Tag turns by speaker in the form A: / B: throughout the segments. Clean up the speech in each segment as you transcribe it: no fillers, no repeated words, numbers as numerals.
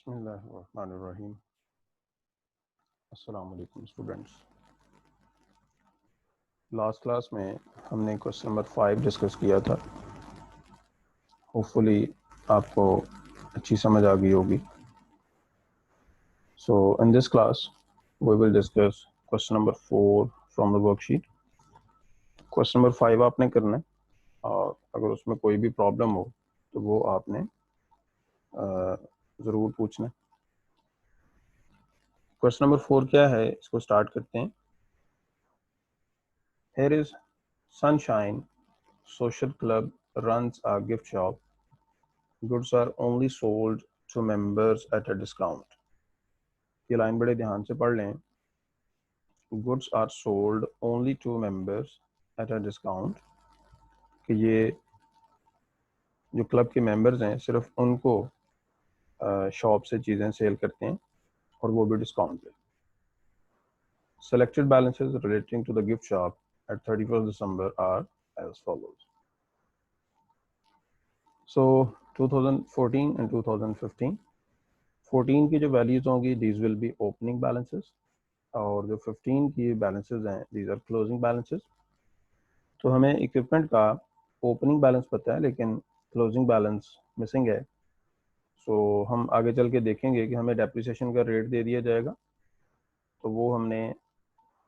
A: बिस्मिल्लाहिर्रहमानिर्रहीम। अस्सलाम वालेकुम स्टूडेंट्स। लास्ट क्लास में हमने क्वेश्चन नंबर 5 डिस्कस किया था। होपफुली आपको अच्छी समझ आ गई होगी। So in this class we will discuss question number 4 from the worksheet. Question number 5 आपने करना है और अगर उसमें कोई भी प्रॉब्लम हो तो वो आपने ज़रूर पूछना है। क्वेश्चन नंबर 4 क्या है, इसको स्टार्ट करते हैं। Here is Sunshine Social Club runs a gift shop. Goods are only sold to members at a discount. ये लाइन बड़े ध्यान से पढ़ लें। Goods are sold only to members at a discount, कि ये जो क्लब के मेंबर्स हैं सिर्फ उनको शॉप से चीज़ें सेल करते हैं और वो भी डिस्काउंट पे। Selected balances relating to the gift shop at 31st December are as follows. So 2014 and 2015, 14 की जो वैल्यूज होंगी these will be opening balances और जो 15 की बैलेंसेस हैं दीज आर क्लोजिंग बैलेंसेस। तो हमें इक्विपमेंट का ओपनिंग बैलेंस पता है लेकिन क्लोजिंग बैलेंस मिसिंग है। सो हम आगे चल के देखेंगे कि हमें डेप्रिसिएशन का रेट दे दिया जाएगा, तो वो हमने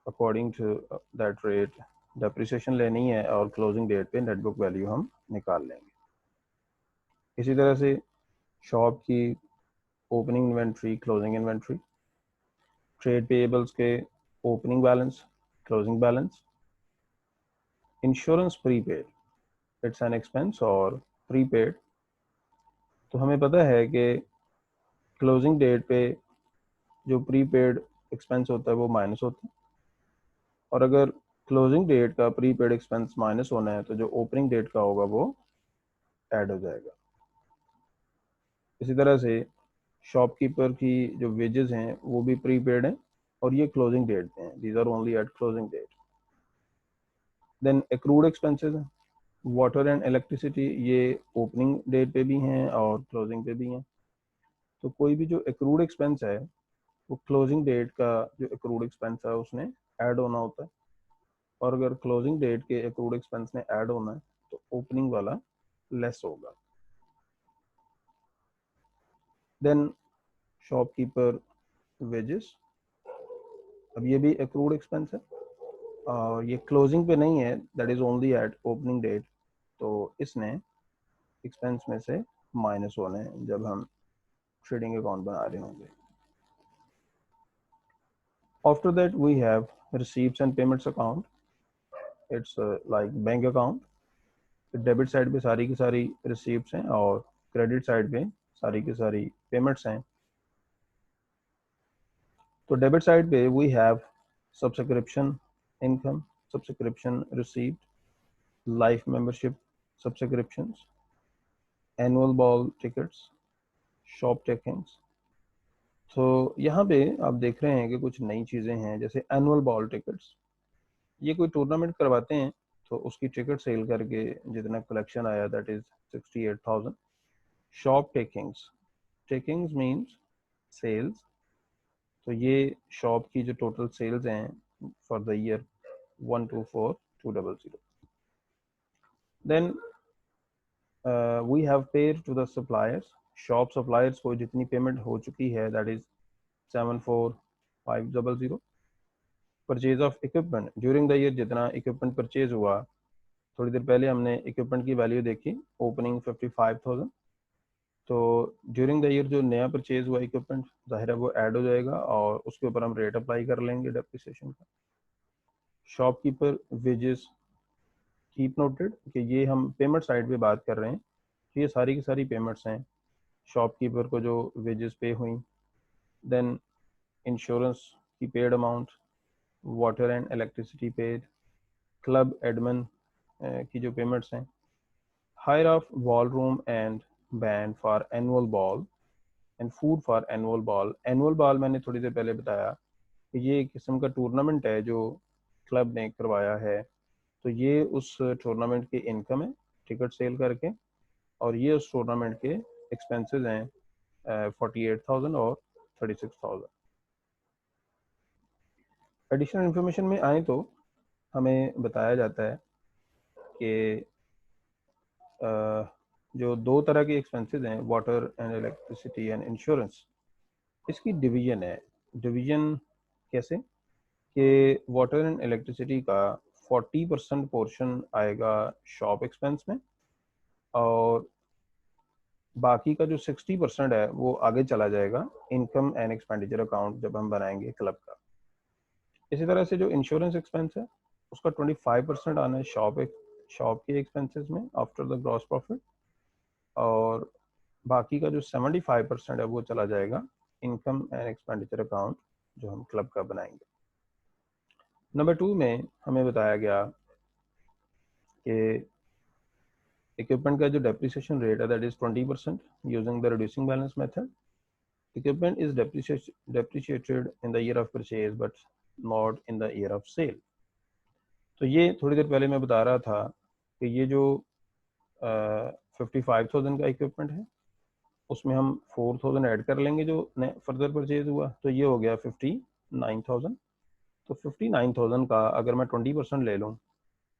A: according to that rate depreciation लेनी है और क्लोजिंग डेट पे नेट बुक वैल्यू हम निकाल लेंगे। इसी तरह से शॉप की opening inventory, closing inventory, trade payables के opening balance, closing balance, insurance prepaid, it's an expense और प्रीपेड। तो हमें पता है कि क्लोजिंग डेट पे जो प्रीपेड एक्सपेंस होता है वो माइनस होता है, और अगर क्लोजिंग डेट का प्रीपेड एक्सपेंस माइनस होना है तो जो ओपनिंग डेट का होगा वो ऐड हो जाएगा। इसी तरह से शॉपकीपर की जो वेजेस हैं वो भी प्रीपेड हैं और ये क्लोजिंग डेट पे हैं, these are only at closing date. Then accrued expenses हैं, वाटर एंड इलेक्ट्रिसिटी, ये ओपनिंग डेट पे भी हैं और क्लोजिंग पे भी हैं। तो कोई भी जो एक्रूड एक्सपेंस है वो क्लोजिंग डेट का जो एक्रूड एक्सपेंस है उसने ऐड होना होता है, और अगर क्लोजिंग डेट के एक्रूड एक्सपेंस ने ऐड होना है तो ओपनिंग वाला लेस होगा। देन शॉपकीपर वेजेस, अब ये भी एक्रूड एक्सपेंस है और ये क्लोजिंग पे नहीं है, that is only at opening date, तो इसने एक्सपेंस में से माइनस होने हैं जब हम ट्रेडिंग अकाउंट बना रहे होंगे। After that we have receipts and payments account, it's like bank account. Debit side पे सारी की सारी रिसीप्ट्स हैं और क्रेडिट साइड पे सारी की सारी पेमेंट्स हैं। तो डेबिट साइड पे we have subscription income, subscription receipt, life membership subscriptions, annual ball tickets, shop takings. तो यहाँ पे आप देख रहे हैं कि कुछ नई चीज़ें हैं, जैसे एनुअल बॉल टिकट्स। ये कोई टूर्नामेंट करवाते हैं तो उसकी टिकट सेल करके जितना कलेक्शन आया that is 68,000। Shop takings, takings means sales, तो ये शॉप की जो टोटल सेल्स हैं for the year 124,200। Then we have paid to the suppliers, shop suppliers को जितनी पेमेंट हो चुकी है that is 74,500। Purchase of equipment during the year, जितना इक्विपमेंट परचेज हुआ, थोड़ी देर पहले हमने इक्विपमेंट की वैल्यू देखी, ओपनिंग 55,000। तो ड्यूरिंग द ईयर जो नया परचेज हुआ इक्विपमेंट जाहिर है वो ऐड हो जाएगा और उसके ऊपर हम रेट अप्लाई कर लेंगे डेप्रिसिएशन का। शॉपकीपर वेजेस, कीप नोटेड कि ये हम पेमेंट साइड पे बात कर रहे हैं, तो ये सारी की सारी पेमेंट्स हैं शॉपकीपर को जो वेजेस पे हुई। देन इंश्योरेंस की paid amount, water and electricity paid, club admin की जो पेमेंट्स हैं, hire of ballroom and band for annual ball and food for annual ball. Annual ball मैंने थोड़ी देर पहले बताया कि ये एक किस्म का टूर्नामेंट है जो क्लब ने करवाया है, तो ये उस टूर्नामेंट की इनकम है टिकट सेल करके, और ये उस टूर्नामेंट के एक्सपेंसेस हैं 48,000 और 36,000। एडिशनल इन्फॉर्मेशन में आए तो हमें बताया जाता है कि जो दो तरह के एक्सपेंसेस हैं, water and electricity and insurance, इसकी डिवीजन है। डिवीजन कैसे कि वाटर एंड इलेक्ट्रिसिटी का 40% पोर्शन आएगा शॉप एक्सपेंस में, और बाकी का जो 60% है वो आगे चला जाएगा इनकम एंड एक्सपेंडिचर अकाउंट जब हम बनाएंगे क्लब का। इसी तरह से जो इंश्योरेंस एक्सपेंस है उसका 25% आना है शॉप के एक्सपेंसेस में आफ्टर द ग्रॉस प्रॉफिट, और बाकी का जो 75% है वो चला जाएगा इनकम एंड एक्सपेंडिचर अकाउंट जो हम क्लब का बनाएंगे। नंबर 2 में हमें बताया गया कि इक्विपमेंट का जो डेप्रिसिएशन रेट है that is 20% using the reducing balance method. Equipment is depreciated in the year of purchase but not in the year of sale। तो ये थोड़ी देर पहले मैं बता रहा था कि ये जो 55,000 का इक्विपमेंट है उसमें हम 4,000 ऐड कर लेंगे जो फर्दर परचेज हुआ, तो ये हो गया 59,000। तो 59,000 का अगर मैं 20% ले लूँ,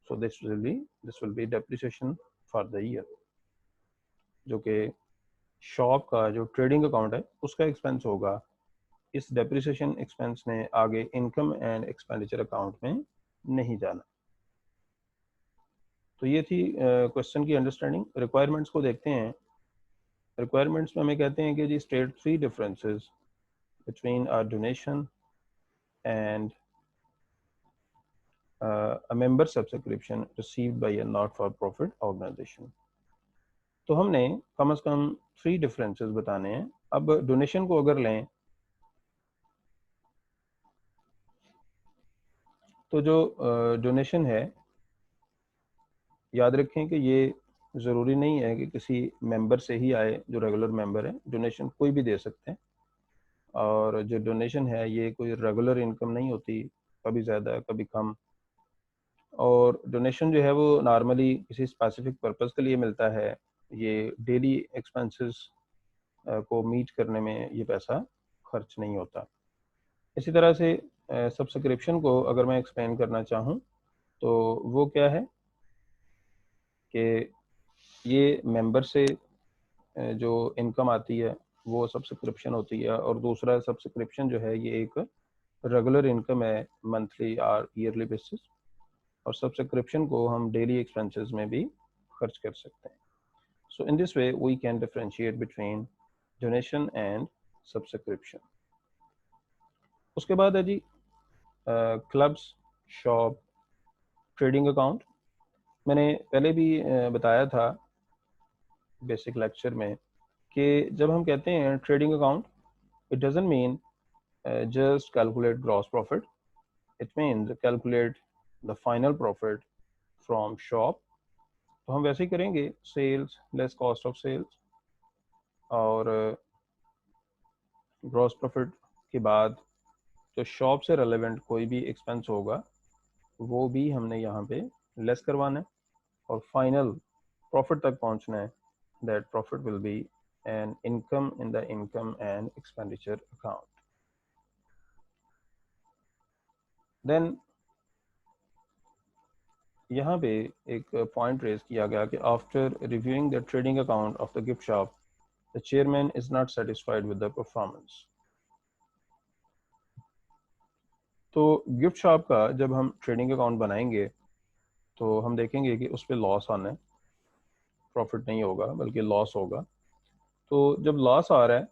A: so this will be depreciation for the year, जो कि शॉप का जो ट्रेडिंग अकाउंट है उसका एक्सपेंस होगा। इस डेप्रिसिएशन एक्सपेंस ने आगे इनकम एंड एक्सपेंडिचर अकाउंट में नहीं जाना। तो ये थी क्वेश्चन की अंडरस्टैंडिंग। रिक्वायरमेंट्स को देखते हैं। रिक्वायरमेंट्स में हमें कहते हैं कि जी state 3 differences between a donation and a member subscription received by a not for profit organization। तो हमने कम से कम 3 डिफरेंसेस बताने हैं। अब डोनेशन को अगर लें तो जो डोनेशन है, याद रखें कि ये ज़रूरी नहीं है कि किसी मेंबर से ही आए जो रेगुलर मेंबर है। डोनेशन कोई भी दे सकते हैं, और जो डोनेशन है ये कोई रेगुलर इनकम नहीं होती, कभी ज़्यादा कभी कम। और डोनेशन जो है वो नॉर्मली किसी स्पेसिफिक पर्पस के लिए मिलता है। ये डेली एक्सपेंसेस को मीट करने में ये पैसा खर्च नहीं होता। इसी तरह से सब्सक्रिप्शन को अगर मैं एक्सप्लेन करना चाहूँ तो वो क्या है कि ये मेंबर से जो इनकम आती है वो सब्सक्रिप्शन होती है, और दूसरा सब्सक्रिप्शन जो है ये एक रेगुलर इनकम है मंथली और ईयरली बेसिस, और सब्सक्रिप्शन को हम डेली एक्सपेंसेस में भी खर्च कर सकते हैं। So in this way we can differentiate between donation and subscription. उसके बाद है जी क्लब्स, शॉप, ट्रेडिंग अकाउंट। मैंने पहले भी बताया था बेसिक लेक्चर में कि जब हम कहते हैं trading account, it doesn't mean just calculate gross profit, it means calculate the final profit from shop। तो हम वैसे ही करेंगे, sales less cost of sales, और ग्रॉस प्रॉफिट के बाद जो शॉप से रेलेवेंट कोई भी एक्सपेंस होगा वो भी हमने यहाँ पे लेस करवाना है, और फाइनल प्रॉफिट तक पहुँचना है। That profit will be an income in the income and expenditure account. Then यहाँ पे एक पॉइंट रेज किया गया कि after reviewing the trading account of the gift shop the chairman is not satisfied with the performance. तो gift shop का जब हम ट्रेडिंग अकाउंट बनाएंगे तो हम देखेंगे कि उस पर लॉस आना है, प्रॉफिट नहीं होगा बल्कि लॉस होगा। तो जब लॉस आ रहा है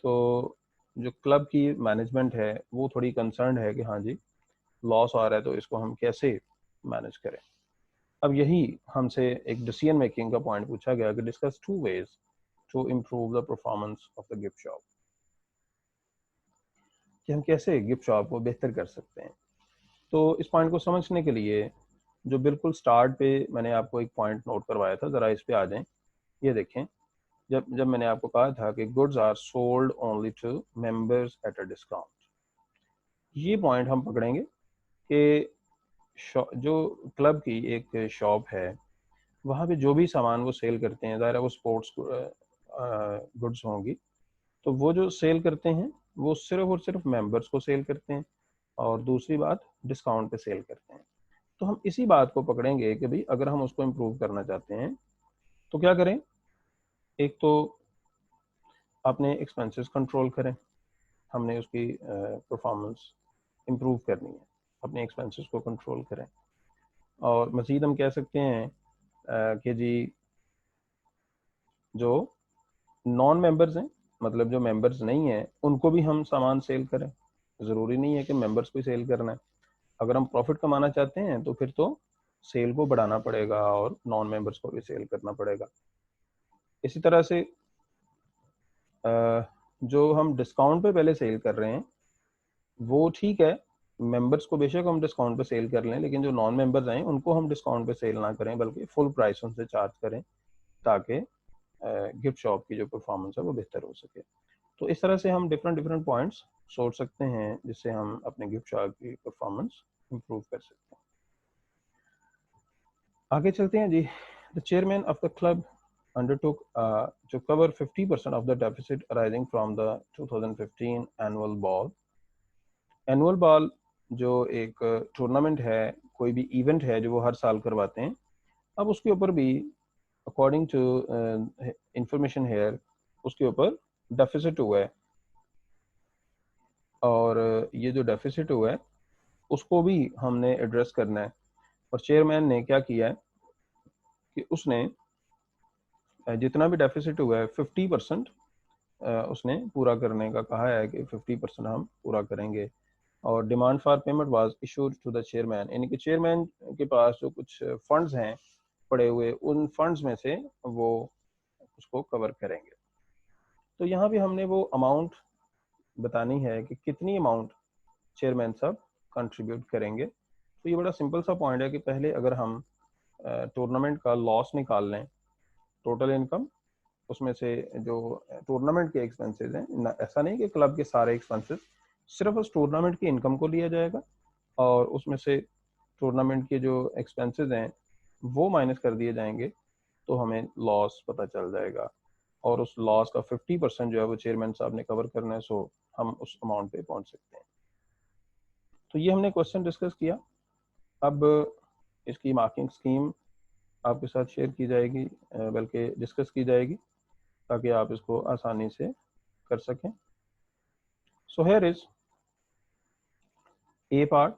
A: तो जो क्लब की मैनेजमेंट है वो थोड़ी कंसर्न है कि हाँ जी लॉस आ रहा है तो इसको हम कैसे मैनेज करें। अब यही हमसे एक डिसीजन मेकिंग का पॉइंट पूछा गया कि discuss 2 ways to improve the performance of the gift shop, कि हम कैसे गिफ्ट शॉप को बेहतर कर सकते हैं। तो इस पॉइंट को समझने के लिए जो बिल्कुल स्टार्ट पे मैंने आपको एक पॉइंट नोट करवाया था, ज़रा इस पे आ जाएं। ये देखें, जब जब मैंने आपको कहा था कि goods are sold only to members at a discount, ये पॉइंट हम पकड़ेंगे कि जो क्लब की एक शॉप है वहाँ पे जो भी सामान वो सेल करते हैं, ज़ाहिर है वो स्पोर्ट्स गुड्स होंगी, तो वो जो सेल करते हैं वो सिर्फ और सिर्फ मेंबर्स को सेल करते हैं, और दूसरी बात डिस्काउंट पे सेल करते हैं। तो हम इसी बात को पकड़ेंगे कि भाई अगर हम उसको इम्प्रूव करना चाहते हैं तो क्या करें। एक तो अपने एक्सपेंसेस कंट्रोल करें, हमने उसकी परफॉर्मेंस इम्प्रूव करनी है, अपने एक्सपेंसेस को कंट्रोल करें। और मज़ीद हम कह सकते हैं कि जी जो नॉन मेंबर्स हैं, मतलब जो मेंबर्स नहीं हैं, उनको भी हम सामान सेल करें। ज़रूरी नहीं है कि मेंबर्स को ही सेल करना है। अगर हम प्रॉफिट कमाना चाहते हैं तो फिर तो सेल को बढ़ाना पड़ेगा और नॉन मेंबर्स को भी सेल करना पड़ेगा। इसी तरह से जो हम डिस्काउंट पे पहले सेल कर रहे हैं वो ठीक है, मेंबर्स को बेशक हम डिस्काउंट पे सेल कर लें, लेकिन जो नॉन मेंबर्स हैं उनको हम डिस्काउंट पे सेल ना करें बल्कि फुल प्राइस उनसे चार्ज करें, ताकि गिफ्ट शॉप की जो परफॉर्मेंस है वो बेहतर हो सके। तो इस तरह से हम डिफरेंट डिफरेंट पॉइंट्स सोच सकते हैं जिससे हम अपने गिफ्ट शॉप की परफॉर्मेंस इंप्रूव कर सकते हैं। आगे चलते हैं जी। The chairman of the club undertook to cover 50% of the deficit arising from the 2015 annual ball। Annual ball जो एक टूर्नामेंट है, कोई भी इवेंट है जो वो हर साल करवाते हैं, अब उसके ऊपर भी अकॉर्डिंग टू इंफॉर्मेशन हेयर उसके ऊपर डेफिसिट हुआ है। और ये जो डेफिसिट हुआ है उसको भी हमने एड्रेस करना है। और चेयरमैन ने क्या किया है कि उसने जितना भी डेफिसिट हुआ है 50% उसने पूरा करने का कहा है कि 50% हम पूरा करेंगे। और demand for payment was issued to the chairman, यानी कि चेयरमैन के पास जो कुछ फंड्स हैं पड़े हुए, उन फंड्स में से वो उसको कवर करेंगे। तो यहाँ भी हमने वो अमाउंट बतानी है कि कितनी अमाउंट चेयरमैन साहब कंट्रीब्यूट करेंगे। तो ये बड़ा सिंपल सा पॉइंट है कि पहले अगर हम टूर्नामेंट का लॉस निकाल लें, टोटल इनकम, उसमें से जो टूर्नामेंट के एक्सपेंसेस हैं, ऐसा नहीं कि क्लब के सारे एक्सपेंसेस, सिर्फ उस टूर्नामेंट की इनकम को लिया जाएगा और उसमें से टूर्नामेंट के जो एक्सपेंसेस हैं वो माइनस कर दिए जाएंगे, तो हमें लॉस पता चल जाएगा। और उस लॉस का 50% जो है वो चेयरमैन साहब ने कवर करना है, सो हम उस अमाउंट पे पहुंच सकते हैं। तो ये हमने क्वेश्चन डिस्कस किया। अब इसकी मार्किंग स्कीम आपके साथ शेयर की जाएगी, बल्कि डिस्कस की जाएगी, ताकि आप इसको आसानी से कर सकें। So here is a part,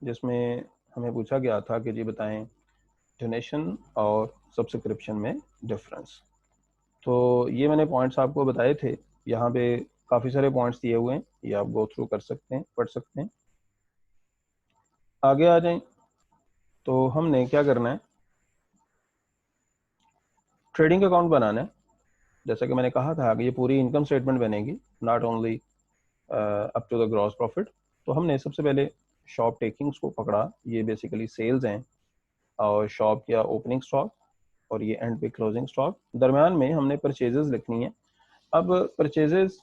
A: जिसमें हमें पूछा गया था कि जी बताएं डोनेशन और सब्सक्रिप्शन में डिफरेंस। तो ये मैंने पॉइंट्स आपको बताए थे, यहाँ पे काफ़ी सारे पॉइंट्स दिए हुए हैं, ये आप गो थ्रू कर सकते हैं, पढ़ सकते हैं। आगे आ जाएं तो हमने क्या करना है, ट्रेडिंग अकाउंट बनाना है। जैसा कि मैंने कहा था कि ये पूरी इनकम स्टेटमेंट बनेगी, not only up to the gross profit. तो हमने सबसे पहले शॉप टेकिंग्स को पकड़ा, ये बेसिकली सेल्स हैं, और शॉप किया ओपनिंग स्टॉक, और ये एंड पे क्लोजिंग स्टॉक। दरम्यान में हमने परचेजेस लिखनी है। अब परचेजेस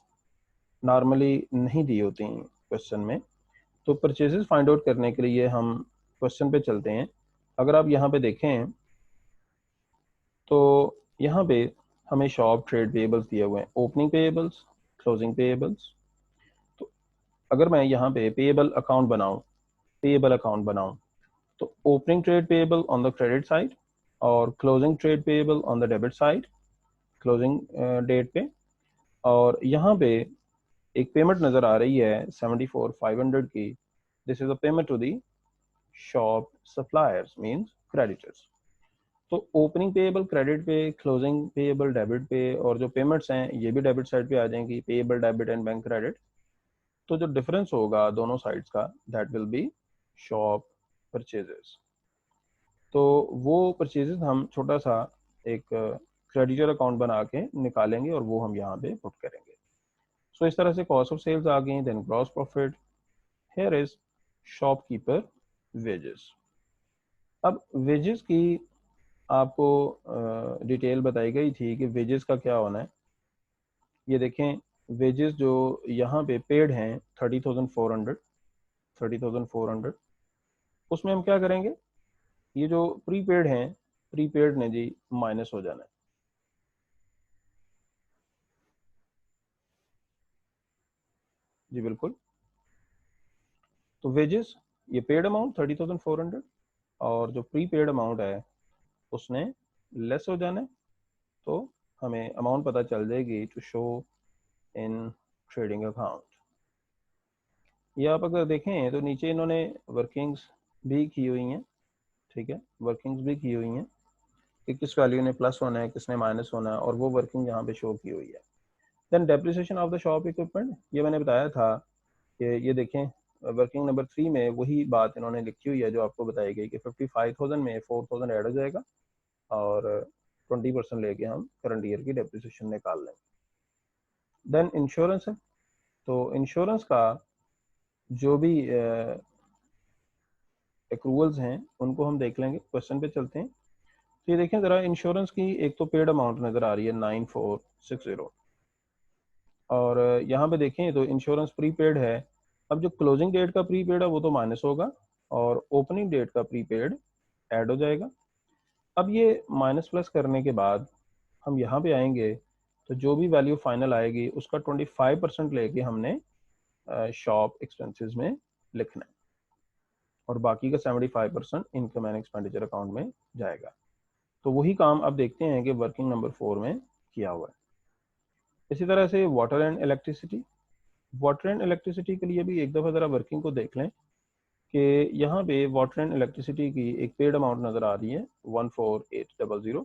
A: नॉर्मली नहीं दी होती हैं क्वेश्चन में, तो परचेजेस फाइंड आउट करने के लिए हम क्वेश्चन पे चलते हैं। अगर आप यहाँ पे देखें तो यहाँ पे हमें शॉप ट्रेड पेएबल्स दिए हुए हैं, ओपनिंग पेएबल्स, क्लोजिंग पेएबल्स। तो अगर मैं यहाँ पे पेएबल अकाउंट बनाऊं तो opening trade payable on the credit side और closing trade payable on the debit side, closing date पे। और यहाँ पे एक पेमेंट नजर आ रही है 74,500 की, this is a payment to the shop suppliers means creditors. तो ओपनिंग पेएबल क्रेडिट पे, क्लोजिंग पेएबल डेबिट पे, और जो पेमेंट्स हैं ये भी डेबिट साइड पे आ जाएंगी, payable debit and bank credit. तो जो डिफरेंस होगा दोनों साइड्स का, that will be shop purchases. तो वो परचेजेस हम छोटा सा एक क्रेडिटर अकाउंट बना के निकालेंगे और वो हम यहाँ पे पुट करेंगे। सो इस तरह से कॉस्ट ऑफ सेल्स आ गई, then gross profit, here is shopkeeper wages. अब वेजेस की आपको डिटेल बताई गई थी कि वेजेस का क्या होना है। ये देखें, वेजेस जो यहाँ पे पेड हैं 30,400, उसमें हम क्या करेंगे, ये जो प्रीपेड हैं, प्रीपेड ने जी माइनस हो जाना है। जी बिल्कुल। तो वेजेस ये पेड अमाउंट 30,400 और जो प्री पेड अमाउंट है उसने लेस हो जाना है, तो हमें अमाउंट पता चल जाएगी to show in trading account. ये आप अगर देखें तो नीचे इन्होंने वर्किंग्स भी की हुई हैं, ठीक है, वर्किंग्स भी की हुई हैं कि किस वैल्यू ने प्लस होना है, किसने माइनस होना है, और वो वर्किंग यहाँ पे शो की हुई है। Then depreciation of the shop equipment, ये मैंने बताया था कि ये देखें वर्किंग नंबर 3 में वही बात इन्होंने लिखी हुई है जो आपको बताई गई कि 55,000 में 4,000 ऐड हो जाएगा और 20% लेके हम करंट ईयर की डेप्रिसिएशन निकाल लेंगे। देन इंश्योरेंस है, तो इंश्योरेंस का जो भी एक्रूवल्स हैं उनको हम देख लेंगे, क्वेश्चन पे चलते हैं। तो ये देखें ज़रा, इंश्योरेंस की एक तो पेड अमाउंट नज़र आ रही है 9460 और यहाँ पे देखें तो इंश्योरेंस प्रीपेड है। अब जो क्लोजिंग डेट का प्रीपेड है वो तो माइनस होगा और ओपनिंग डेट का प्रीपेड ऐड हो जाएगा। अब ये माइनस प्लस करने के बाद हम यहाँ पे आएंगे तो जो भी वैल्यू फाइनल आएगी उसका 25% लेके हमने शॉप एक्सपेंसेस में लिखना है और बाकी का 75% इनकम एंड एक्सपेंडिचर अकाउंट में जाएगा। तो वही काम अब देखते हैं कि वर्किंग नंबर 4 में किया हुआ है। इसी तरह से water and electricity, water and electricity के लिए भी एक दफ़ा ज़रा वर्किंग को देख लें कि यहाँ पे वाटर एंड इलेक्ट्रिसिटी की एक पेड अमाउंट नज़र आ रही है 14800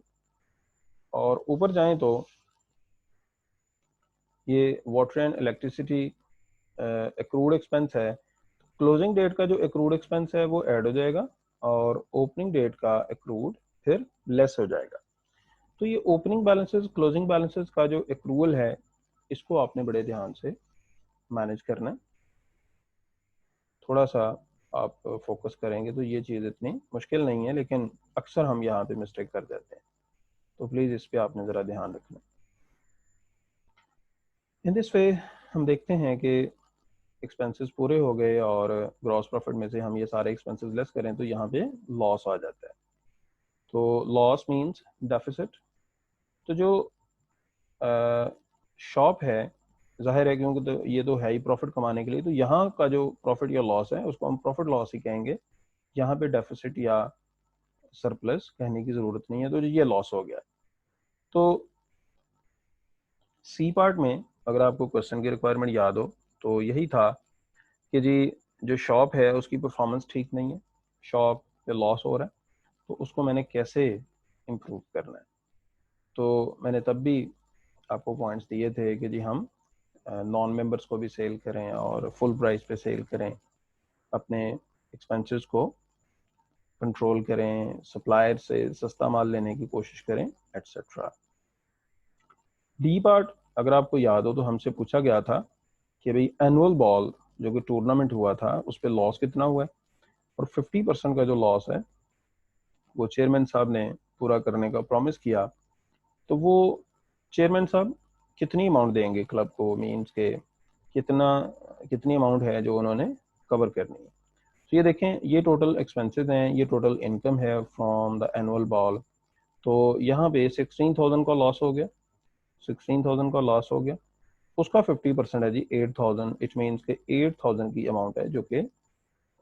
A: और ऊपर जाएं तो ये water and electricity accrued expense है। क्लोजिंग डेट का जो एक्रूड एक्सपेंस है वो ऐड हो जाएगा और ओपनिंग डेट का एक्रूड फिर लेस हो जाएगा। तो ये ओपनिंग बैलेंसेस क्लोजिंग बैलेंसेस का जो एक्रूवल है इसको आपने बड़े ध्यान से मैनेज करना है। थोड़ा सा आप फोकस करेंगे तो ये चीज़ इतनी मुश्किल नहीं है, लेकिन अक्सर हम यहाँ पे मिस्टेक कर देते हैं, तो प्लीज़ इस पर आपने ज़रा ध्यान रखना। इन दिस वे हम देखते हैं कि एक्सपेंसेस पूरे हो गए और ग्रॉस प्रॉफिट में से हम ये सारे एक्सपेंसेस लेस करें तो यहाँ पे लॉस आ जाता है। तो लॉस मीन्स डेफिसिट। तो जो शॉप है जाहिर है क्योंकि तो ये तो है ही प्रॉफिट कमाने के लिए, तो यहाँ का जो प्रॉफिट या लॉस है उसको हम प्रॉफिट लॉस ही कहेंगे। यहाँ पे डेफिसिट या सरप्लस कहने की ज़रूरत नहीं है, तो ये लॉस हो गया। तो सी पार्ट में अगर आपको क्वेश्चन की रिक्वायरमेंट याद हो तो यही था कि जी जो शॉप है उसकी परफॉर्मेंस ठीक नहीं है, शॉप पे लॉस हो रहा है, तो उसको मैंने कैसे इम्प्रूव करना है। तो मैंने तब भी आपको पॉइंट्स दिए थे कि जी हम नॉन मेंबर्स को भी सेल करें और फुल प्राइस पे सेल करें, अपने एक्सपेंसेस को कंट्रोल करें, सप्लायर से सस्ता माल लेने की कोशिश करें, एट्सेट्रा। डी पार्ट अगर आपको याद हो तो हमसे पूछा गया था कि भाई एनुअल बॉल जो कि टूर्नामेंट हुआ था उस पर लॉस कितना हुआ है, और 50% का जो लॉस है वो चेयरमैन साहब ने पूरा करने का प्रॉमिस किया। तो वो चेयरमैन साहब कितनी अमाउंट देंगे क्लब को, मीन्स के कितनी अमाउंट है जो उन्होंने कवर करनी है। तो ये देखें ये टोटल एक्सपेंसेस हैं, ये टोटल इनकम है फ्रॉम द एनुअल बॉल। तो यहाँ पे 16,000 का लॉस हो गया, 16,000 का लॉस हो गया, उसका 50% है जी 8,000। इट मीन्स के 8,000 की अमाउंट है जो कि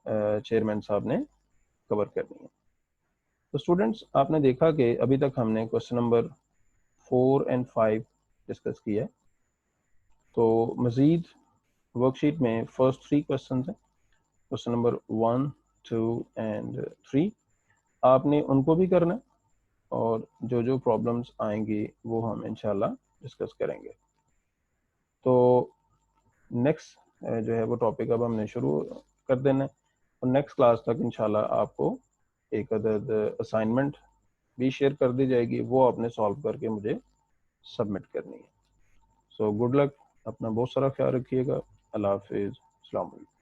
A: चेयरमैन साहब ने कवर करनी है। तो स्टूडेंट्स आपने देखा कि अभी तक हमने क्वेश्चन नंबर 4 एंड 5 डिस्कस किया है। तो मज़ीद वर्कशीट में फर्स्ट 3 क्वेश्चन हैं, क्वेश्चन नंबर 1, 2 एंड 3, आपने उनको भी करना है और जो जो प्रॉब्लम्स आएंगी वो हम इंशाल्लाह डिस्कस करेंगे। तो नेक्स्ट जो है वो टॉपिक अब हमने शुरू कर देना है और नेक्स्ट क्लास तक इंशाल्लाह आपको एक अदद असाइनमेंट भी शेयर कर दी जाएगी, वो आपने सॉल्व करके मुझे सबमिट करनी है। सो गुड लक, अपना बहुत सारा ख्याल रखिएगा। अल्लाह हाफिज़, अस्सलाम वालेकुम।